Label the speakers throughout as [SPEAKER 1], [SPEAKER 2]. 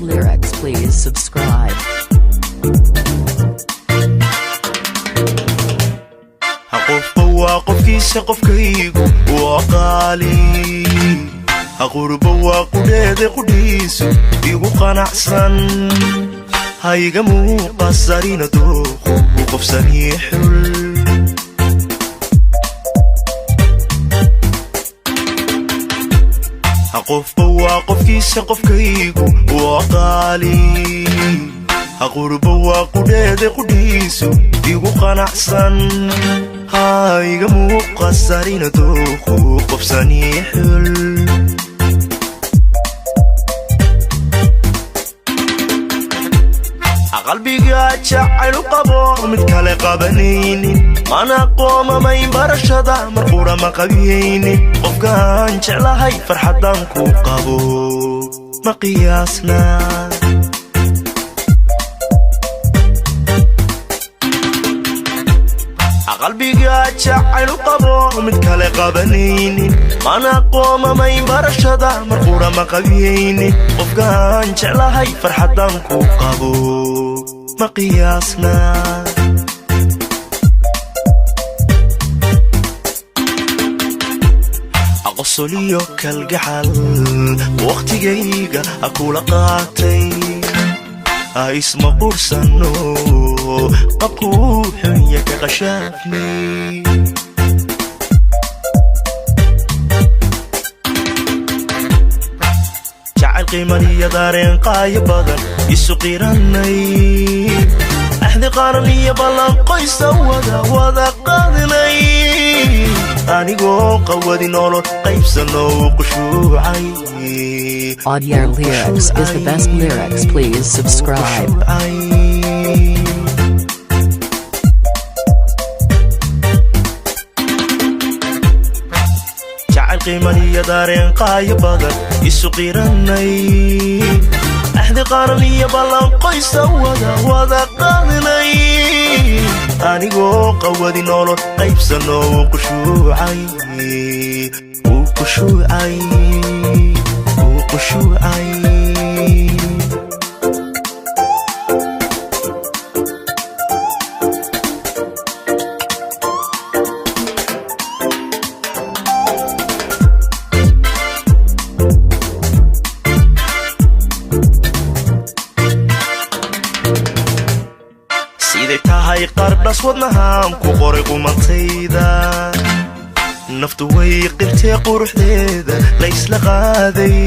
[SPEAKER 1] best lyrics, please subscribe.
[SPEAKER 2] qofkiisa qofkaygu waa qaali qurbo waa qudheede qudhiisu igu qanacsan hayga muuqasarina dooqu qofsanii xul qofba waa qofkiisa qofkaygu waa qaali qurbo waa qudheede qudhiisu igu qanacsan hayga muuqasarina dooqu qofsanii xul qalbiga jacaylu qabo mid kale qabanaynin mana qoomamayn barashada marqura ma qabiyaynin qofkaan jeclahay farxadan ku qabo ma qiyaasna qalbiga jacaylu qabo mid kale qabanaynin mana qoomamayn barashada marqura ma qabiyaynin qofkaan jeclahay farxadan ku qabo ma qiyaasna aqosoliyo kalgacal waqtigayga akula qaatay isma qursano qabkuu xunya ka qashaafnay jacayl qiimaniyo daareen qaayo badan isu qiranay axdi qaran iyo ballan qoysa wada qaadinay anigoo qawadi nolol qaybsano qushuucay
[SPEAKER 1] Audio lyrics is the best lyrics, please subscribe.
[SPEAKER 2] jacayl qiimaniyo daareen qaayo badan isu qiranay axdi qaran iyo ballan qoysa wada qaadinay anigoo qawadi nolol qaybsano qushuucay siday tahay qardhas wadnahaan ku qoray qumantayda naftu way qirtee quruxdeeda la isla qaaday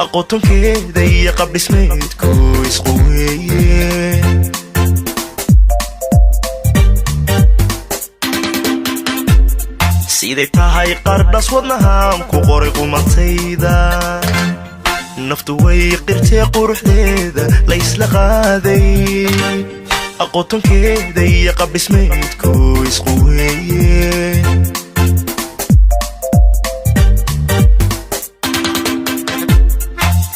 [SPEAKER 2] aqoontonkeeda iyo qabdhismeedku isqu weeye siday tahay qardhas wadnahaan ku qoray qumantayda naftu way qirtee quruxdeeda la isla qaaday aqoontonkeeda iyo qabdhismeedku isqu weeye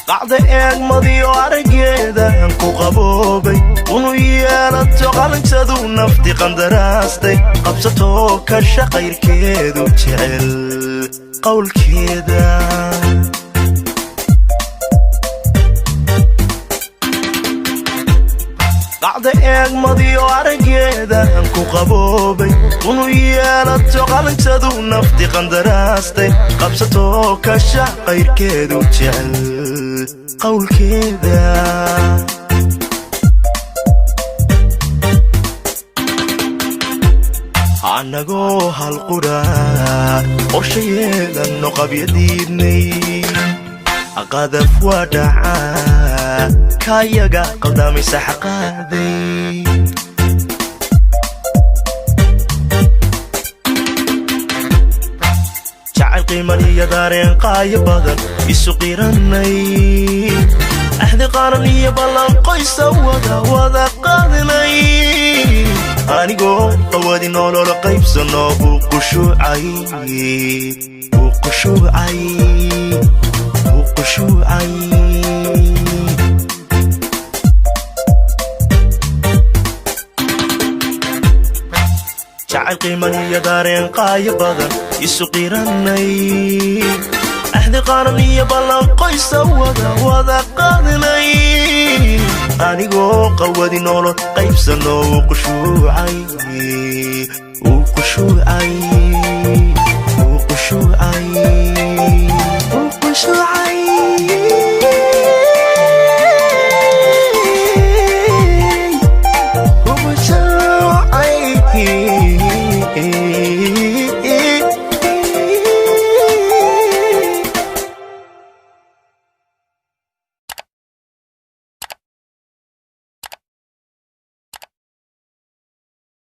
[SPEAKER 2] qacda eegmadiyo araggeedan ku qaboobay unu yeelato qalintadu nafti qandaraastay qabsatoo kasha qayrkeedu jecel qowlkeeda qacda eegmadiyo araggeedan ku qaboobay unu yeelato qalintadu nafti qandaraastay qabsatoo kasha qayrkeedu jecel qowlkeeda annagoo hal qudha qorshayeedanno qabyadiidnay qadaf waa dhacaa kayaga qaldamaysa xaqaaday jacayl qiimaniyo daareen qaayo badan isu qiranay axdi qaran iyo ballan qoysa wada qaadinay anigoo qawadi nolol qaybsano uu qushuucay jacayl qiimaniyo daareen qaayo badan isu qiranay axdi qaran iyo ballan qoysa wada qaadnay anigoo qalwadi nolol qaybsano uu qushuucay